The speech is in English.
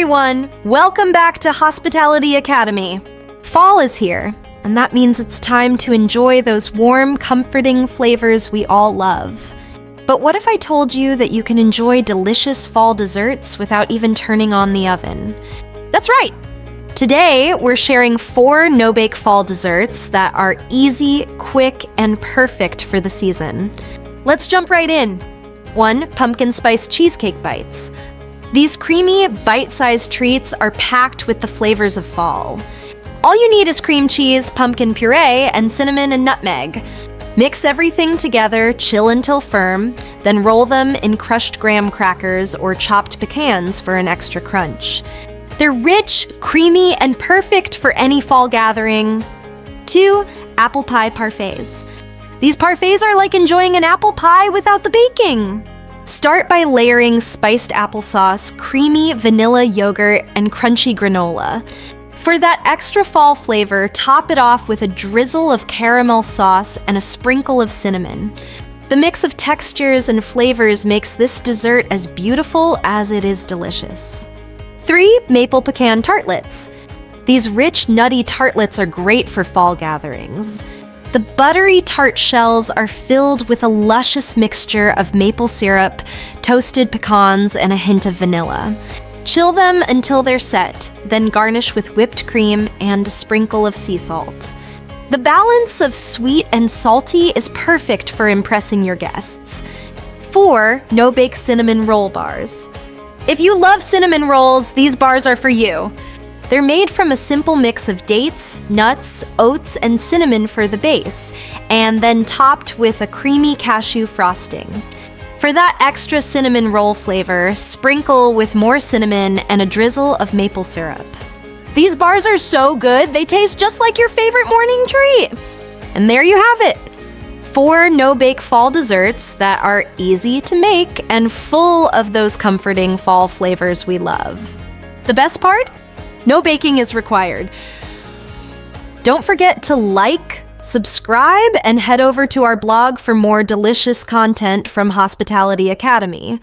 everyone! Welcome back to Hospitality Academy. Fall is here, and that means it's time to enjoy those warm, comforting flavors we all love. But what if I told you that you can enjoy delicious fall desserts without even turning on the oven? That's right! Today, we're sharing 4 no-bake fall desserts that are easy, quick, and perfect for the season. Let's jump right in. 1. Pumpkin spice cheesecake bites. These creamy, bite-sized treats are packed with the flavors of fall. All you need is cream cheese, pumpkin puree, and cinnamon and nutmeg. Mix everything together, chill until firm, then roll them in crushed graham crackers or chopped pecans for an extra crunch. They're rich, creamy, and perfect for any fall gathering. 2. Apple pie parfaits. These parfaits are like enjoying an apple pie without the baking. Start by layering spiced applesauce, creamy vanilla yogurt, and crunchy granola. For that extra fall flavor, top it off with a drizzle of caramel sauce and a sprinkle of cinnamon. The mix of textures and flavors makes this dessert as beautiful as it is delicious. 3. Maple pecan tartlets. These rich, nutty tartlets are great for fall gatherings. The buttery tart shells are filled with a luscious mixture of maple syrup, toasted pecans, and a hint of vanilla. Chill them until they're set, then garnish with whipped cream and a sprinkle of sea salt. The balance of sweet and salty is perfect for impressing your guests. 4. No-bake cinnamon roll bars. If you love cinnamon rolls, these bars are for you. They're made from a simple mix of dates, nuts, oats, and cinnamon for the base, and then topped with a creamy cashew frosting. For that extra cinnamon roll flavor, sprinkle with more cinnamon and a drizzle of maple syrup. These bars are so good, they taste just like your favorite morning treat. And there you have it. 4 no-bake fall desserts that are easy to make and full of those comforting fall flavors we love. The best part? No baking is required. Don't forget to like, subscribe, and head over to our blog for more delicious content from Hospitality Academy.